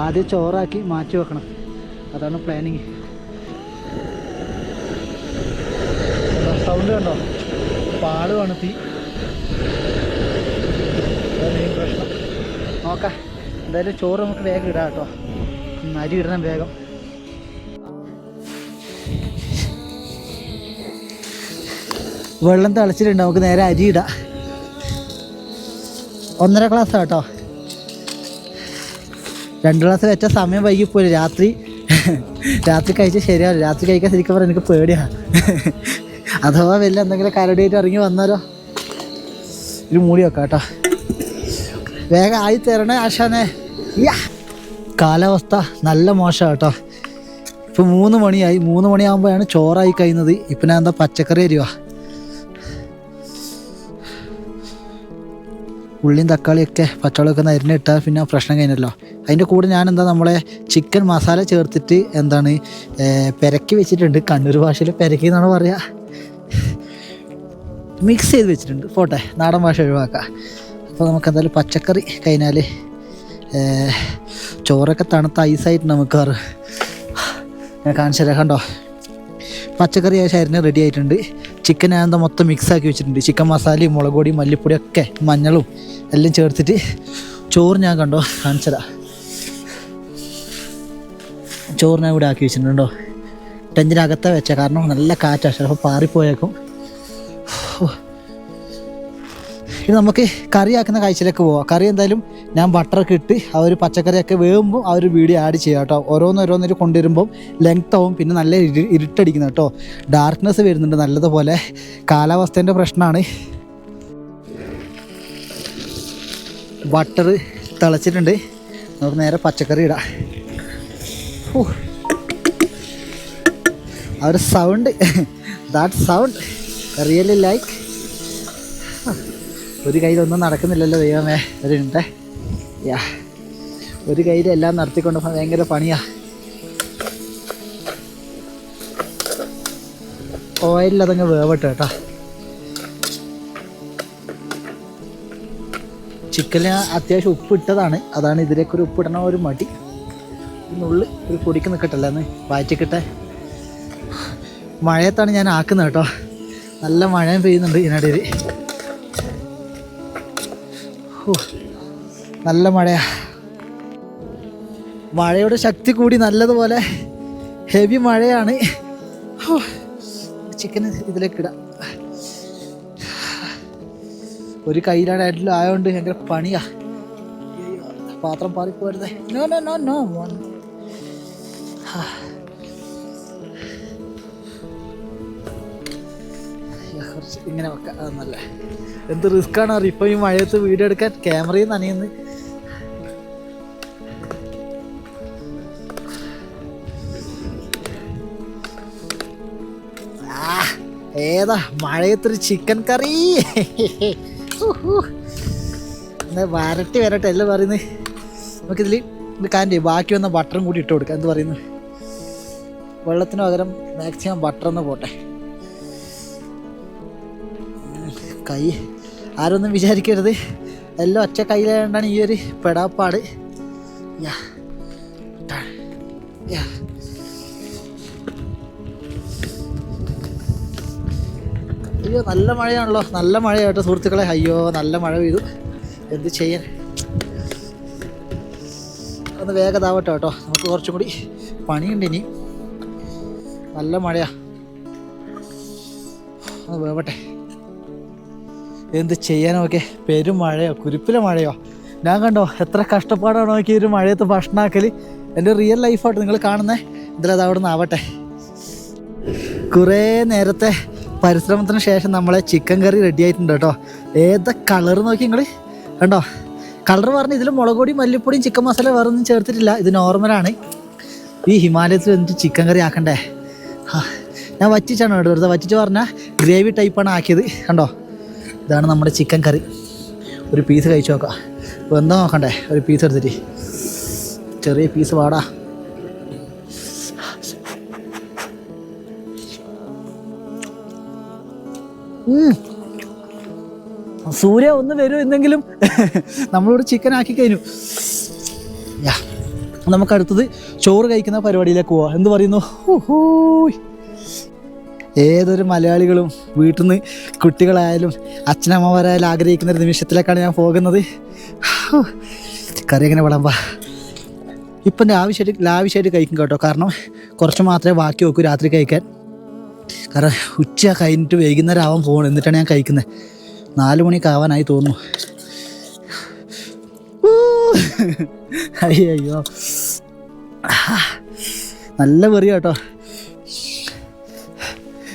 ആദ്യം ചോറാക്കി മാറ്റി വെക്കണം, അതാണ് പ്ലാനിങ്. സൗണ്ട് കണ്ടോ, പാളുവാണ് തീ. മെയിൻ പ്രശ്നം. നോക്കാം, എന്തായാലും ചോറ് നമുക്ക് വേഗം ഇടാം കേട്ടോ. അരി ഇടണം വേഗം. വെള്ളം തിളച്ചിട്ടുണ്ട്, നമുക്ക് നേരെ അരി ഇടാം. 1.5 ഗ്ലാസ് കേട്ടോ. 2 ഗ്ലാസ് വെച്ചാൽ സമയം വൈകിപ്പോയി. രാത്രി കഴിച്ചാൽ ശരിയാവില്ല. രാത്രി കഴിക്കാൻ ശരിക്കും പറഞ്ഞാൽ എനിക്ക് പേടിയാണ്. അഥവാ വലിയ എന്തെങ്കിലും കരടിയായിട്ട് ഇറങ്ങി വന്നാലോ. ഒരു മൂടി വെക്കാം കേട്ടോ. വേഗം ആയി തരണേ ആശാനെ. കാലാവസ്ഥ നല്ല മോശമാണ് കേട്ടോ. ഇപ്പോൾ 3 മണിയായി. 3 മണിയാകുമ്പോഴാണ് ചോറായി കഴിയുന്നത്. ഇപ്പം ഞാൻ എന്താ പച്ചക്കറി അരിവാ. ഉള്ളിയും തക്കാളിയൊക്കെ പച്ചവളമൊക്കെ അരിഞ്ഞിട്ടാൽ പിന്നെ പ്രശ്നം കഴിഞ്ഞല്ലോ. അതിൻ്റെ കൂടെ ഞാൻ നമ്മളെ ചിക്കൻ മസാല ചേർത്തിട്ട് പെരക്കി വെച്ചിട്ടുണ്ട്. കണ്ണൂർ ഭാഷയിൽ പെരക്കി എന്നാണ് പറയുക. മിക്സ് ചെയ്ത് വെച്ചിട്ടുണ്ട്. പോട്ടെ, നാടൻ ഭാഷ ഒഴിവാക്കാം. അപ്പോൾ നമുക്ക് എന്തായാലും പച്ചക്കറി കഴിഞ്ഞാൽ ചോറൊക്കെ തണുത്ത ഐസായിട്ട് നമുക്ക് ഞാൻ കാണിച്ചു തരാം. കണ്ടോ, പച്ചക്കറി അരിഞ്ഞ് റെഡി ആയിട്ടുണ്ട്. ചിക്കൻ ഞാൻ മൊത്തം മിക്സാക്കി വെച്ചിട്ടുണ്ട്. ചിക്കൻ മസാലയും മുളക് പൊടിയും മല്ലിപ്പൊടിയൊക്കെ മഞ്ഞളും എല്ലാം ചേർത്തിട്ട് ചോറ് ഞാൻ കണ്ടോ കാണിച്ചു തരാം. ചോറ് ഞാൻ ഇവിടെ ആക്കി വെച്ചിട്ടുണ്ടോ. ടെഞ്ചിനകത്താണ് വെച്ച, കാരണം നല്ല കാറ്റാണ്, ചിലപ്പോൾ പാറിപ്പോയേക്കും. ഇനി നമുക്ക് കറി ആക്കുന്ന കാഴ്ചയിലേക്ക് പോവാം. കറി എന്തായാലും ഞാൻ ബട്ടറൊക്കെ ഇട്ട് ആ ഒരു പച്ചക്കറിയൊക്കെ വേകുമ്പോൾ ആ ഒരു വീഡിയോ ആഡ് ചെയ്യാം കേട്ടോ. ഓരോന്നോരോന്നിട്ട് കൊണ്ടുവരുമ്പം ലെങ്ത് ആവും, പിന്നെ നല്ല ഇരുട്ടടിക്കുന്ന കേട്ടോ. ഡാർക്ക്നെസ് വരുന്നുണ്ട് നല്ലതുപോലെ. കാലാവസ്ഥേൻ്റെ പ്രശ്നമാണ്. ബട്ടർ തിളച്ചിട്ടുണ്ട്, നമുക്ക് നേരെ പച്ചക്കറി ഇടാം. ആ ഒരു sound, that sound really like. ഒരു കയ്യിലൊന്നും നടക്കുന്നില്ലല്ലോ ദൈവമേ. ഒരു മിനിറ്റ്. ഒരു കയ്യിലെല്ലാം നടത്തിക്കൊണ്ട് ഭയങ്കര പണിയാ. ഓയിലിൽ അതങ്ങ് വേവട്ടെ കേട്ടോ. ചിക്കന് അത്യാവശ്യം ഉപ്പ് ഇട്ടതാണ്, അതാണ് ഇതിലേക്ക് ഒരു ഉപ്പിടണ ഒരു മടി. നുള്ളി ഒരു പൊടിക്ക് നിൽക്കട്ടല്ലേ എന്ന് വാറ്റിക്കിട്ടെ. മഴയത്താണ് ഞാൻ ആക്കുന്നത് കേട്ടോ. നല്ല മഴയും പെയ്യുന്നുണ്ട് ഇതിനിടയിൽ. നല്ല മഴയാ. മഴയുടെ ശക്തി കൂടി നല്ലതുപോലെ ഹെവി മഴയാണ്. ചിക്കൻ ഇതിലേക്ക് ഇടാം. ഒരു കയ്യിലാണ് ആയിട്ടുള്ള ആയതുകൊണ്ട് ഭയങ്കര പണിയാ. പാത്രം പാറിപ്പോരുതേ. നോ നോ നോ നോ മോൻ. ഇങ്ങനെ വെക്കാം, അതൊന്നല്ല. എന്ത് റിസ്ക്കാണ് അറിയാം ഇപ്പം ഈ മഴയത്ത് വീഡിയോ എടുക്കാൻ. ക്യാമറയിൽ നനയുന്നു. ഏതാ മഴയത്തൊരു ചിക്കൻ കറി. വരട്ടി എല്ലാം പറയുന്നത്. നമുക്കിതിൽ ഇത് കാര്യം ബാക്കി വന്ന ബട്ടറും കൂടി ഇട്ട് കൊടുക്കാം. എന്ത് പറയുന്നു? വെള്ളത്തിന് പകരം മാക്സിമം ബട്ടറൊന്ന് പോട്ടെ. കൈ ആരൊന്നും വിചാരിക്കരുത്, എല്ലാം ഒറ്റ കയ്യിലായതുകൊണ്ടാണ് ഈ ഒരു പെടാപ്പാട്. അയ്യോ നല്ല മഴയാണല്ലോ, നല്ല മഴയാട്ടോ സുഹൃത്തുക്കളെ. അയ്യോ നല്ല മഴ പെയ്തു, എന്ത് ചെയ്യാൻ. ഒന്ന് വേഗതാവട്ടെ കേട്ടോ, നമുക്ക് കുറച്ചും കൂടി പണിയുണ്ട് ഇനി. നല്ല മഴയാ, ഒന്ന് വേവട്ടെ. എന്ത് ചെയ്യാനൊക്കെ, പെരും മഴയോ കുരിപ്പിലെ മഴയോ. ഞാൻ കണ്ടോ എത്ര കഷ്ടപ്പാടാണ് നോക്കി ഒരു മഴയത്ത് ഭക്ഷണമാക്കൽ. എൻ്റെ റിയൽ ലൈഫായിട്ട് നിങ്ങൾ കാണുന്നേ. ഇതിലത് അവിടെ നിന്ന് ആവട്ടെ. കുറേ നേരത്തെ പരിശ്രമത്തിന് ശേഷം നമ്മളെ ചിക്കൻ കറി റെഡി ആയിട്ടുണ്ട് കേട്ടോ. ഏതാ കളർ നോക്കി നിങ്ങൾ കണ്ടോ. കളർ പറഞ്ഞ് ഇതിൽ മുളക് പൊടിയും മല്ലിപ്പൊടിയും ചിക്കൻ മസാല വേറെ ഒന്നും ചേർത്തിട്ടില്ല. ഇത് നോർമലാണ്. ഈ ഹിമാലയത്തിൽ വന്നിട്ട് ചിക്കൻ കറി ആക്കണ്ടേ. ഞാൻ വറ്റിച്ചാണ് കേട്ടോ, വെറുതെ വറ്റിച്ച് പറഞ്ഞാൽ ഗ്രേവി ടൈപ്പാണ് ആക്കിയത്. കണ്ടോ, ഇതാണ് നമ്മുടെ ചിക്കൻ കറി. ഒരു പീസ് കഴിച്ചു നോക്കാം. എന്താ നോക്കണ്ടേ, ഒരു പീസ് എടുത്തിട്ട്. ചെറിയ പീസ് വാടാ. സൂര്യ ഒന്ന് വരൂ എന്നെങ്കിലും. നമ്മളിവിടെ ചിക്കൻ ആക്കി കഴിഞ്ഞു. നമുക്ക് അടുത്തത് ചോറ് കഴിക്കുന്ന പരിപാടിയിലേക്ക് പോവാം. എന്ത് പറയുന്നു? ഏതൊരു മലയാളികളും വീട്ടിൽ നിന്ന് കുട്ടികളായാലും അച്ഛനമ്മമാരായാലും ആഗ്രഹിക്കുന്ന ഒരു നിമിഷത്തിലേക്കാണ് ഞാൻ പോകുന്നത്. കറി എങ്ങനെ വിളമ്പാ. ഇപ്പം ലാവിഷായിട്ട് കഴിക്കും കേട്ടോ. കാരണം കുറച്ച് മാത്രമേ ബാക്കി വെക്കൂ രാത്രി കഴിക്കാൻ. കാരണം ഉച്ച കഴിഞ്ഞിട്ട് വൈകുന്നേരം ആവാൻ പോകണം, എന്നിട്ടാണ് ഞാൻ കഴിക്കുന്നത്. 4 മണിയൊക്കെ ആവാനായി തോന്നുന്നു. അയ്യോ നല്ല വെറിയ കേട്ടോ.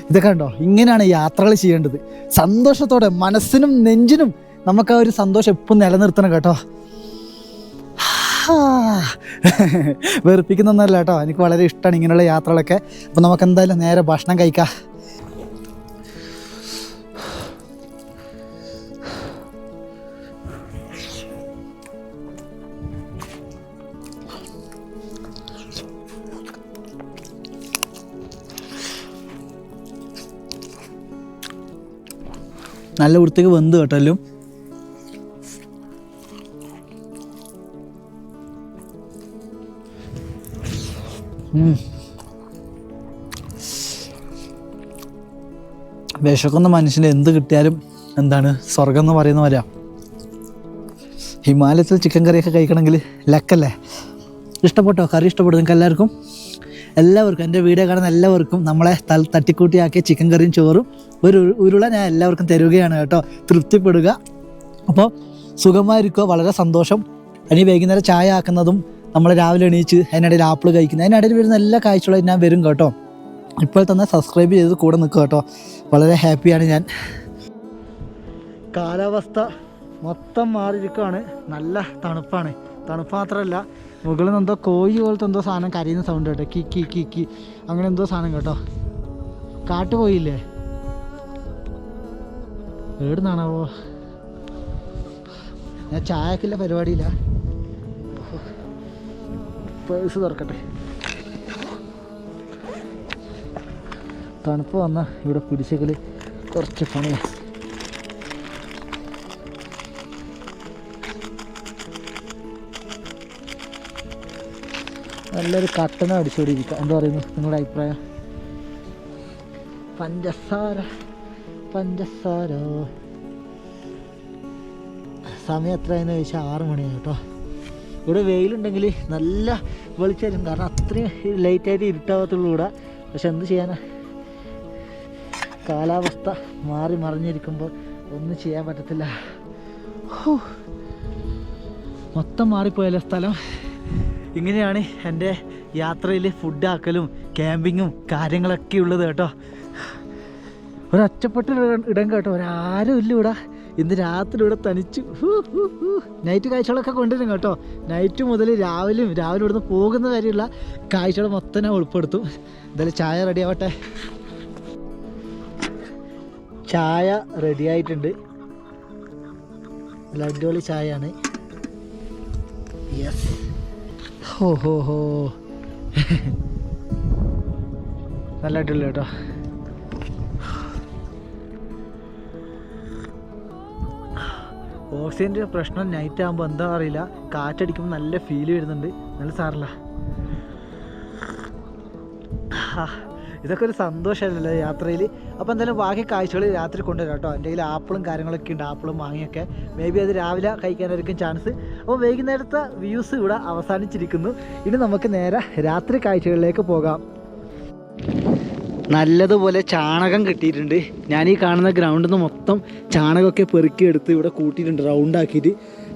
ഇതൊക്കെ ഉണ്ടോ, ഇങ്ങനെയാണ് യാത്രകൾ ചെയ്യേണ്ടത്. സന്തോഷത്തോടെ മനസ്സിനും നെഞ്ചിനും നമുക്ക് ആ ഒരു സന്തോഷം എപ്പം നിലനിർത്തണം കേട്ടോ. വെറുപ്പിക്കുന്നൊന്നുമല്ല കേട്ടോ, എനിക്ക് വളരെ ഇഷ്ടമാണ് ഇങ്ങനെയുള്ള യാത്രകളൊക്കെ. അപ്പം നമുക്ക് എന്തായാലും നേരെ ഭക്ഷണം കഴിക്കാം. നല്ല വൃത്തിക്ക് വെന്ത് കേട്ടല്ലോ. വിശക്കുന്ന മനുഷ്യന് എന്ത് കിട്ടിയാലും എന്താണ് സ്വർഗം എന്ന് പറയുന്ന പോലെ. ഹിമാലയത്തിൽ ചിക്കൻ കറിയൊക്കെ കഴിക്കണമെങ്കിൽ ലക്കല്ലേ. ഇഷ്ടപ്പെട്ടോ കറി? ഇഷ്ടപ്പെട്ടു നിങ്ങൾക്ക് എല്ലാവർക്കും? എൻ്റെ വീഡിയോ കാണുന്ന എല്ലാവർക്കും നമ്മളെ തട്ടിക്കൂട്ടിയാക്കിയ ചിക്കൻ കറിയും ചോറും ഒരു ഉരുള ഞാൻ എല്ലാവർക്കും തരുകയാണ് കേട്ടോ. തൃപ്തിപ്പെടുക. അപ്പോൾ സുഖമായിരിക്കുക. വളരെ സന്തോഷം. ഇനി വൈകുന്നേരം ചായ ആക്കുന്നതും നമ്മൾ രാവിലെ എണീച്ച് അതിനിടയിൽ ആപ്പിൾ കഴിക്കുന്നത്, അതിനിടയിൽ വരുന്ന എല്ലാ കാഴ്ചകളും ഞാൻ വരും കേട്ടോ. ഇപ്പോൾ തന്നെ സബ്സ്ക്രൈബ് ചെയ്ത് കൂടെ നിൽക്കുക കേട്ടോ. വളരെ ഹാപ്പിയാണ് ഞാൻ. കാലാവസ്ഥ മൊത്തം മാറിയിരിക്കുകയാണ്. നല്ല തണുപ്പാണ്. തണുപ്പ് മാത്രമല്ല, മുകളിൽ നിന്ന് എന്തോ കോഴി പോലത്തെ എന്തോ സാധനം കരയുന്ന സൗണ്ട് കേട്ടോ. കിക്കി കിക്കി അങ്ങനെ എന്തോ സാധനം കേട്ടോ. കാട്ടു പോയില്ലേ? എവിടുന്നാണാവോ? ഞാൻ ചായക്കുള്ള പരിപാടിയില്ല. പേഴ്സ് തുറക്കട്ടെ. തണുപ്പ് വന്ന ഇവിടെ പിടിച്ചെങ്കിൽ കുറച്ച് പണിയാണ്. നല്ലൊരു കട്ടന അടിച്ചുകൊണ്ടിരിക്കുക. എന്താ പറയുന്നു നിങ്ങളുടെ അഭിപ്രായം? പഞ്ചസാര സമയം എത്രയെന്ന് ചോദിച്ചാൽ 6 മണിയാണ് കേട്ടോ. ഇവിടെ വെയിലുണ്ടെങ്കിൽ നല്ല വെളിച്ചായിരിക്കും. കാരണം അത്രയും ലൈറ്റായിട്ട് ഇരുട്ടാകത്തുള്ളൂ ഇവിടെ. പക്ഷെ എന്ത് ചെയ്യാനാ, കാലാവസ്ഥ മാറി മറിഞ്ഞിരിക്കുമ്പോൾ ഒന്നും ചെയ്യാൻ പറ്റത്തില്ല. മൊത്തം മാറിപ്പോയല്ലോ സ്ഥലം. ഇങ്ങനെയാണ് എൻ്റെ യാത്രയിൽ ഫുഡ് ആക്കലും ക്യാമ്പിങ്ങും കാര്യങ്ങളൊക്കെ ഉള്ളത് കേട്ടോ. ഒരൊറ്റപ്പെട്ട ഇടം കേട്ടോ. ഒരാരും ഇല്ല ഇവിടെ. ഇന്ന് രാത്രി ഇവിടെ തനിച്ചു. നൈറ്റ് കാഴ്ചകളൊക്കെ കൊണ്ടുവരും കേട്ടോ. നൈറ്റ് മുതൽ രാവിലെ ഇവിടുന്ന് പോകുന്ന കാര്യമുള്ള കാഴ്ചകൾ മൊത്തം ഞാൻ ഉൾപ്പെടുത്തും. എന്തായാലും ചായ റെഡി ആവട്ടെ. ചായ റെഡി ആയിട്ടുണ്ട്. നല്ല അടിപൊളി ചായയാണ്. യെസ്. ഹോ നല്ല അടിപൊളി കേട്ടോ. ഓക്സിജൻ്റെ പ്രശ്നം നൈറ്റ് ആകുമ്പോൾ എന്താ അറിയില്ല, കാറ്റടിക്കുമ്പോൾ നല്ല ഫീൽ വരുന്നുണ്ട്. നല്ല സാറില്ല. ഇതൊക്കെ ഒരു സന്തോഷമല്ലല്ലോ യാത്രയിൽ. അപ്പോൾ എന്തായാലും ബാക്കി കാഴ്ചകൾ രാത്രി കൊണ്ടുവരാം കേട്ടോ. എൻ്റെ കയ്യിൽ ആപ്പിളും കാര്യങ്ങളൊക്കെ ഉണ്ട്. ആപ്പിളും മാങ്ങയൊക്കെ മേ ബി അത് രാവിലെ കഴിക്കാനായിരിക്കും ചാൻസ്. അപ്പോൾ വൈകുന്നേരത്തെ വ്യൂസ് ഇവിടെ അവസാനിച്ചിരിക്കുന്നു. ഇനി നമുക്ക് നേരെ രാത്രി കാഴ്ചകളിലേക്ക് പോകാം. നല്ലതുപോലെ ചാണകം കിട്ടിയിട്ടുണ്ട്. ഞാൻ ഈ കാണുന്ന ഗ്രൗണ്ടിൽ നിന്ന് മൊത്തം ചാണകമൊക്കെ പെറുക്കിയെടുത്ത് ഇവിടെ കൂട്ടിയിട്ടുണ്ട്, റൗണ്ടാക്കിയിട്ട്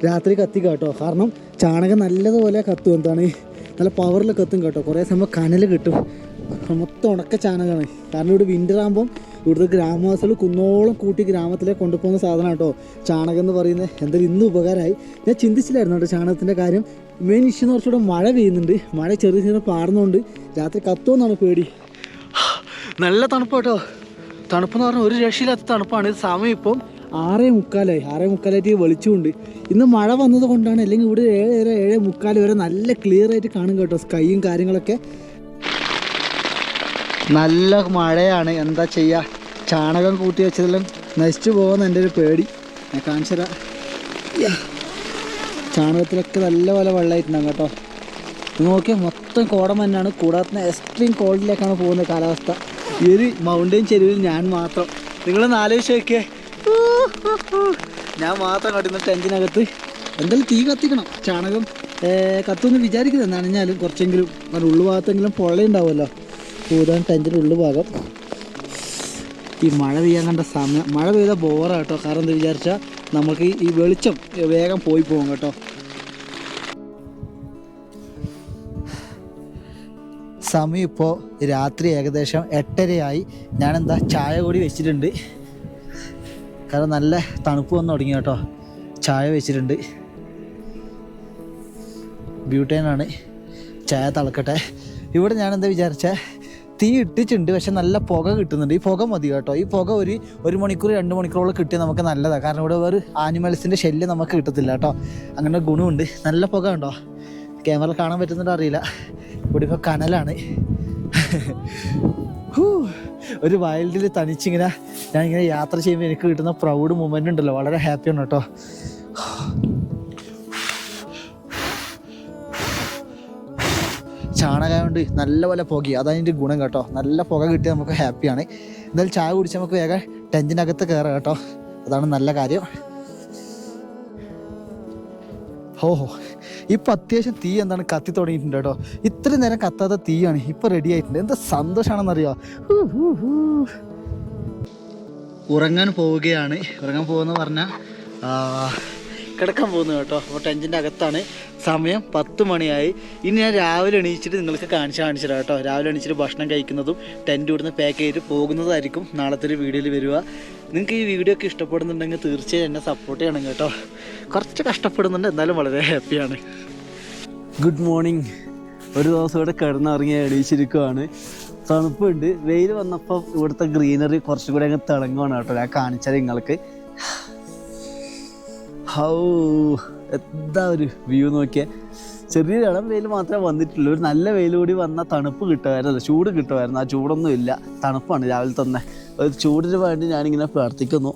രാത്രി കത്തിക്കാം കേട്ടോ. കാരണം ചാണകം നല്ലതുപോലെ കത്തും. എന്താണ് നല്ല പവറിൽ കത്തും കേട്ടോ. കുറേ സമയം കനൽ കിട്ടും. മൊത്തം ഉണക്ക ചാണകമാണ്. കാരണം ഇവിടെ വിൻ്റർ ആകുമ്പം ഇവിടുത്തെ ഗ്രാമവാസികൾ കുന്നോളം കൂട്ടി ഗ്രാമത്തിലേക്ക് കൊണ്ടുപോകുന്ന സാധനം കേട്ടോ ചാണകം എന്ന് പറയുന്നത്. എന്തായാലും ഇന്നും ഉപകാരമായി. ഞാൻ ചിന്തിച്ചില്ലായിരുന്നു കേട്ടോ ചാണകത്തിൻ്റെ കാര്യം. മെയിൻ ഇഷ്യൂ എന്ന് കുറച്ചുകൂടെ മഴ പെയ്യുന്നുണ്ട്. മഴ ചെറിയ ചെറിയ പാടുന്നതുകൊണ്ട് രാത്രി കത്തുമെന്നാണ് പേടി. നല്ല തണുപ്പ് കേട്ടോ. തണുപ്പെന്ന് പറഞ്ഞാൽ ഒരു രക്ഷയില്ലാത്ത തണുപ്പാണ്. സമയം ഇപ്പം 6:45. 6:45 വെളിച്ചമുണ്ട്. ഇന്ന് മഴ വന്നത് കൊണ്ടാണ്. അല്ലെങ്കിൽ ഇവിടെ 7:30 വരെ നല്ല ക്ലിയർ ആയിട്ട് കാണും കേട്ടോ സ്കൈയും കാര്യങ്ങളൊക്കെ. നല്ല മഴയാണ്. എന്താ ചെയ്യുക, ചാണകം കൂട്ടി വെച്ചതെല്ലാം നശിച്ചു പോകുമെന്ന് എൻ്റെ ഒരു പേടി. ഞാൻ കാണിച്ചു തരാം. ചാണകത്തിലൊക്കെ നല്ല പോലെ വെള്ളമായിട്ടുണ്ടാകും കേട്ടോ. ഇത് നോക്കിയാൽ മൊത്തം കോടമഞ്ഞാണ്. കൂടാതെ എക്സ്ട്രീം കോൾഡിലേക്കാണ് പോകുന്നത് കാലാവസ്ഥ. ഈ ഒരു മൗണ്ടൻ ചെരുവിൽ ഞാൻ മാത്രം. നിങ്ങളൊന്ന് ആലോചിച്ച് നോക്കിയേ, ഞാൻ മാത്രം കട്ടുന്ന ടെൻറ്റിനകത്ത്. എന്തായാലും തീ കത്തിക്കണം. ചാണകം കത്തുമെന്ന് വിചാരിക്കുന്നത് നനഞ്ഞാലും കുറച്ചെങ്കിലും അത് ഉള്ളുഭാഗത്തെങ്കിലും പൊള്ളയുണ്ടാവുമല്ലോ. ഊതാൻ ടെൻറ്റിൻ്റെ ഉള്ളുഭാഗം. ഈ മഴ പെയ്യാൻ കണ്ട സമയം, മഴ പെയ്താൽ ബോറാണ് കേട്ടോ. കാരണം എന്താ വിചാരിച്ചാൽ നമുക്ക് ഈ വെളിച്ചം വേഗം പോയി പോകും കേട്ടോ. സമയം ഇപ്പോൾ രാത്രി ഏകദേശം 8:30 ഞാനെന്താ ചായ കൂടി വെച്ചിട്ടുണ്ട്. കാരണം നല്ല തണുപ്പ് വന്ന് തുടങ്ങി കേട്ടോ. ചായ വെച്ചിട്ടുണ്ട്, ബ്യൂട്ടേനാണ്. ചായ തിളക്കട്ടെ. ഇവിടെ ഞാനെന്താ വിചാരിച്ചാൽ തീ ഇട്ടിട്ടുണ്ട്, പക്ഷെ നല്ല പുക കിട്ടുന്നുണ്ട്. ഈ പുക മതി കേട്ടോ. ഈ പുക ഒരു മണിക്കൂർ 2 മണിക്കൂറോളം കിട്ടിയാൽ നമുക്ക് നല്ലതാണ്. കാരണം ഇവിടെ വേറെ ആനിമൽസിൻ്റെ ശല്യം നമുക്ക് കിട്ടത്തില്ല കേട്ടോ. അങ്ങനെ ഗുണമുണ്ട്. നല്ല പുക ഉണ്ടോ? ക്യാമറ കാണാൻ പറ്റുന്നുണ്ടോ അറിയില്ല. ഇവിടെ ഇപ്പോൾ കനലാണ്. ഒരു വൈൽഡിൽ തനിച്ചിങ്ങനെ ഞാനിങ്ങനെ യാത്ര ചെയ്യുമ്പോൾ എനിക്ക് കിട്ടുന്ന പ്രൗഡ് മൊമെൻ്റ് ഉണ്ടല്ലോ, വളരെ ഹാപ്പിയാണ് കേട്ടോ. ചാണകം കൊണ്ട് നല്ലപോലെ പുകയും, അതതിൻ്റെ ഗുണം കേട്ടോ. നല്ല പുക കിട്ടിയാൽ നമുക്ക് ഹാപ്പിയാണ്. എന്തായാലും ചായ കുടിച്ചാൽ നമുക്ക് വേഗം ടെൻറ്റിനകത്ത് കയറാം കേട്ടോ. അതാണ് നല്ല കാര്യം. ഓഹോ, ഇപ്പം അത്യാവശ്യം തീ എന്താണ് കത്തി തുടങ്ങിയിട്ടുണ്ട് കേട്ടോ. ഇത്രയും നേരം കത്താത്ത തീയാണ് ഇപ്പോൾ റെഡി ആയിട്ടുണ്ട്. എന്താ സന്തോഷമാണെന്നറിയോ. ഉറങ്ങാൻ പോവുകയാണ്. ഉറങ്ങാൻ പോകുമെന്ന് പറഞ്ഞാൽ കിടക്കാൻ പോകുന്നു കേട്ടോ. അപ്പോൾ ടെൻറ്റിൻ്റെ അകത്താണ്. സമയം 10 മണിയായി. ഇനി ഞാൻ രാവിലെ എണീച്ചിട്ട് നിങ്ങൾക്ക് കാണിച്ചു തരാം കേട്ടോ. രാവിലെ എണീച്ചിട്ട് ഭക്ഷണം കഴിക്കുന്നതും ടെൻറ്റ് ഇവിടുന്ന് പാക്ക് ചെയ്തിട്ട് പോകുന്നതായിരിക്കും നാളത്തെ ഒരു വീഡിയോയിൽ വരിക. നിങ്ങൾക്ക് ഈ വീഡിയോ ഒക്കെ ഇഷ്ടപ്പെടുന്നുണ്ടെങ്കിൽ തീർച്ചയായും എന്നെ സപ്പോർട്ട് ചെയ്യണം കേട്ടോ. കുറച്ച് കഷ്ടപ്പെടുന്നുണ്ട്, എന്നാലും വളരെ ഹാപ്പിയാണ്. Good morning. ഒരു ദിവസം ഇവിടെ കിടന്നിറങ്ങി എണീച്ചിരിക്കുവാണ്. തണുപ്പുണ്ട്. വെയിൽ വന്നപ്പോൾ ഇവിടുത്തെ ഗ്രീനറി കുറച്ചും കൂടെ അങ്ങ് തിളങ്ങുവാണ് കേട്ടോ. ഞാൻ കാണിച്ചാൽ നിങ്ങൾക്ക് എന്താ ഒരു വ്യൂ നോക്കിയാൽ. ചെറിയൊരു ഇളം വെയിൽ മാത്രമേ വന്നിട്ടുള്ളൂ. ഒരു നല്ല വെയിൽ കൂടി വന്നാൽ തണുപ്പ് കിട്ടുമായിരുന്നു, ചൂട് കിട്ടുമായിരുന്നു. ആ ചൂടൊന്നും ഇല്ല, തണുപ്പാണ് രാവിലെ തന്നെ. ഒരു ചൂടിന് വേണ്ടി ഞാനിങ്ങനെ പ്രാർത്ഥിക്കുന്നു.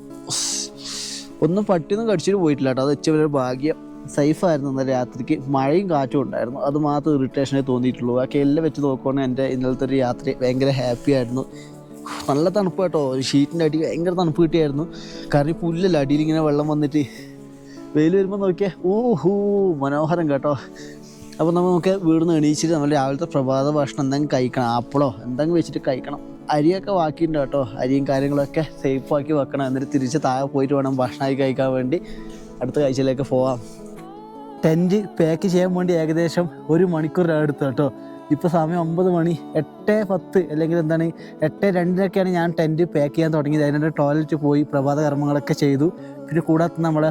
ഒന്നും പട്ടിയൊന്നും കടിച്ചിട്ട് പോയിട്ടില്ല കേട്ടോ. അത് വെച്ചൊരു ഭാഗ്യം. സേഫായിരുന്നു ഇന്നലെ രാത്രിക്ക്. മഴയും കാറ്റും ഉണ്ടായിരുന്നു, അത് മാത്രം ഇറിറ്റേഷനെ തോന്നിയിട്ടുള്ളൂ. ബാക്കി എല്ലാം വെച്ച് നോക്കുകയാണെങ്കിൽ എൻ്റെ ഇന്നലത്തെ ഒരു യാത്ര ഭയങ്കര ഹാപ്പി ആയിരുന്നു. നല്ല തണുപ്പ് കേട്ടോ. ഒരു ഷീറ്റിൻ്റെ അടി ഭയങ്കര തണുപ്പ് കിട്ടിയായിരുന്നു. കാരണം പുല്ലല്ല, അടിയിലിങ്ങനെ വെള്ളം വന്നിട്ട് വെയിൽ വരുമ്പോൾ നോക്കിയാൽ മനോഹരം കേട്ടോ. അപ്പോൾ നമുക്ക് വീടിന്ന് എണീച്ചിട്ട് നമ്മൾ രാവിലത്തെ പ്രഭാത ഭക്ഷണം എന്തെങ്കിലും കഴിക്കണം. ആപ്പിളോ എന്തെങ്കിലും വെച്ചിട്ട് കഴിക്കണം. അരിയൊക്കെ ബാക്കിയുണ്ട് കേട്ടോ. അരിയും കാര്യങ്ങളൊക്കെ സേഫാക്കി വെക്കണം. എന്നിട്ട് തിരിച്ച് താഴെ പോയിട്ട് വേണം ഭക്ഷണമായി കഴിക്കാൻ വേണ്ടി അടുത്ത കാഴ്ചയിലേക്ക് പോവാം. ടെൻറ്റ് പാക്ക് ചെയ്യാൻ വേണ്ടി ഏകദേശം 1 മണിക്കൂർ എടുത്തു കേട്ടോ. ഇപ്പോൾ സമയം 9 മണി. 8:10 അല്ലെങ്കിൽ എന്താണ് 8:02 ഞാൻ ടെൻറ്റ് പാക്ക് ചെയ്യാൻ തുടങ്ങിയത്. അതിൻ്റെ ടോയ്ലറ്റ് പോയി പ്രഭാത കർമ്മങ്ങളൊക്കെ ചെയ്തു. പിന്നെ കൂടാതെ നമ്മളെ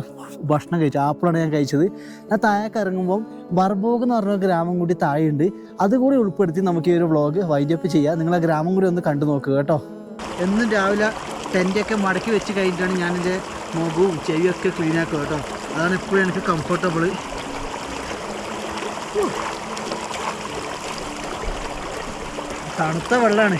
ഭക്ഷണം കഴിച്ചു. ആപ്പിളാണ് ഞാൻ കഴിച്ചത്. ഞാൻ താഴേക്ക് ഇറങ്ങുമ്പം ബർബോഗ് എന്ന് പറഞ്ഞ ഗ്രാമം കൂടി താഴെയുണ്ട്. അതുകൂടി ഉൾപ്പെടുത്തി നമുക്ക് ഈ ഒരു വ്ളോഗ് വൈൻഡപ്പ് ചെയ്യാം. നിങ്ങൾ ആ ഗ്രാമം കൂടി ഒന്ന് കണ്ടു നോക്കുക കേട്ടോ. എന്നും രാവിലെ ടെൻറ്റൊക്കെ മടക്കി വെച്ച് കഴിഞ്ഞിട്ടാണ് ഞാനെൻ്റെ മുഖവും ചെവിയൊക്കെ ക്ലീനാക്കുക കേട്ടോ. അതാണ് ഇപ്പോഴും എനിക്ക് കംഫർട്ടബിൾ. തണുത്ത വെള്ളമാണ്.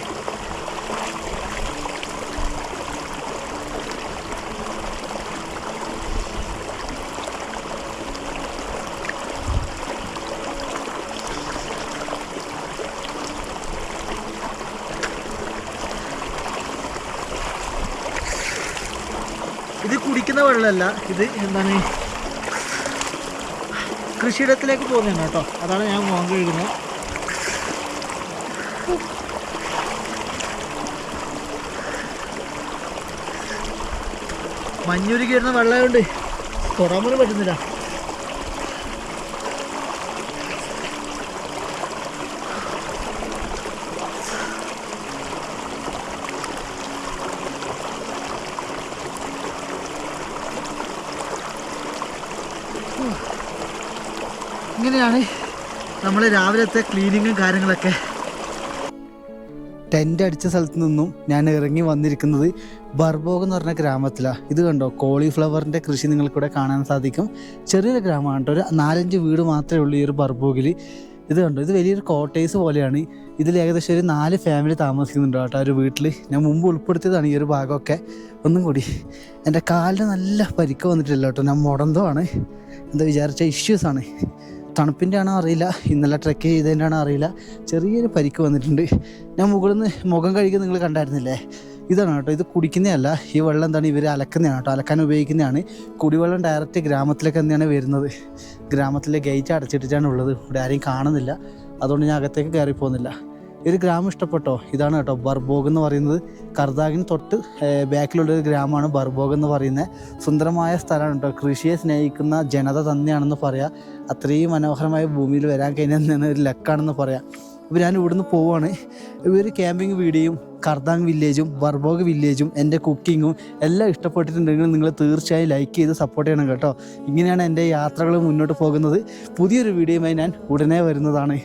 ഇത് കുടിക്കുന്ന വെള്ളമല്ല, ഇത് എന്താണ് കൃഷിയിടത്തിലേക്ക് പോകുന്നതാണ് കേട്ടോ. അതാണ് ഞാൻ മുഖം കഴുകുന്നത്. മഞ്ഞുരുക്കി വരുന്ന വെള്ളമുണ്ട്, തൊടാൻ പോലും പറ്റുന്നില്ല. ഇങ്ങനെയാണ് നമ്മൾ രാവിലത്തെ ക്ലീനിങ്ങും കാര്യങ്ങളൊക്കെ. ടെൻ്റ് അടിച്ച സ്ഥലത്ത് നിന്നും ഞാൻ ഇറങ്ങി വന്നിരിക്കുന്നത് ബർബോഗ് എന്ന് പറഞ്ഞ ഗ്രാമത്തിലാണ്. ഇത് കണ്ടോ, കോളിഫ്ലവറിൻ്റെ കൃഷി നിങ്ങൾക്കിവിടെ കാണാൻ സാധിക്കും. ചെറിയൊരു ഗ്രാമമാണ് കേട്ടോ. ഒരു 4-5 വീട് മാത്രമേ ഉള്ളൂ ഈ ഒരു ബർബോഗിൽ. ഇത് കണ്ടോ, ഇത് വലിയൊരു കോട്ടേഴ്സ് പോലെയാണ്. ഇതിൽ ഏകദേശം ഒരു 4 ഫാമിലി താമസിക്കുന്നുണ്ട് കേട്ടോ ആ ഒരു വീട്ടിൽ. ഞാൻ മുമ്പ് ഉൾപ്പെടുത്തിയതാണ് ഈ ഒരു ഭാഗമൊക്കെ. ഒന്നും കൂടി എൻ്റെ കാലിന് നല്ല പരിക്ക് വന്നിട്ടില്ല കേട്ടോ. ഞാൻ മുടന്തോ ആണ്, എന്താ വിചാരിച്ച ഇഷ്യൂസാണ്. തണുപ്പിൻ്റെ ആണോ അറിയില്ല, ഇന്നലെ ട്രെക്ക് ചെയ്തതിൻ്റെ ആണോ അറിയില്ല, ചെറിയൊരു പരിക്ക് വന്നിട്ടുണ്ട്. ഞാൻ മുകളിൽ നിന്ന് മുഖം കഴുകി നിങ്ങൾ കണ്ടായിരുന്നില്ലേ. ഇതാണ് കേട്ടോ, ഇത് കുടിക്കുന്നതല്ല. ഈ വെള്ളം എന്താണ് ഇവർ അലക്കുന്നതാണ് കേട്ടോ, അലക്കാൻ ഉപയോഗിക്കുന്നതാണ്. കുടിവെള്ളം ഡയറക്റ്റ് ഗ്രാമത്തിലേക്ക് തന്നെയാണ് വരുന്നത്. ഗ്രാമത്തിലെ ഗേറ്റ് അടച്ചിട്ടിട്ടാണ് ഉള്ളത്. ഇവിടെ ആരെയും കാണുന്നില്ല, അതുകൊണ്ട് ഞാൻ അകത്തേക്ക് കയറി പോകുന്നില്ല. ഈ ഒരു ഗ്രാമം ഇഷ്ടപ്പെട്ടോ? ഇതാണ് കേട്ടോ ബർബോഗ് എന്ന് പറയുന്നത്. കർദാഗിന് തൊട്ട് ബാക്കിലുള്ളൊരു ഗ്രാമമാണ് ബർബോഗ് എന്ന് പറയുന്നത്. സുന്ദരമായ സ്ഥലമാണ് കേട്ടോ. കൃഷിയെ സ്നേഹിക്കുന്ന ജനത തന്നെയാണെന്ന് പറയാം. അത്രയും മനോഹരമായ ഭൂമിയിൽ വരാൻ കഴിഞ്ഞാൽ ഒരു ലക്കാണെന്ന് പറയാം. അപ്പോൾ ഞാൻ ഇവിടുന്ന് പോവുകയാണ്. ഇവർ ക്യാമ്പിങ് വീഡിയോയും കർദാങ് വില്ലേജും ബർബോഗ് വില്ലേജും എൻ്റെ കുക്കിങ്ങും എല്ലാം ഇഷ്ടപ്പെട്ടിട്ടുണ്ടെങ്കിൽ നിങ്ങൾ തീർച്ചയായും ലൈക്ക് ചെയ്ത് സപ്പോർട്ട് ചെയ്യണം കേട്ടോ. ഇങ്ങനെയാണ് എൻ്റെ യാത്രകൾ മുന്നോട്ട് പോകുന്നത്. പുതിയൊരു വീഡിയോയുമായി ഞാൻ ഉടനെ വരുന്നതാണ്.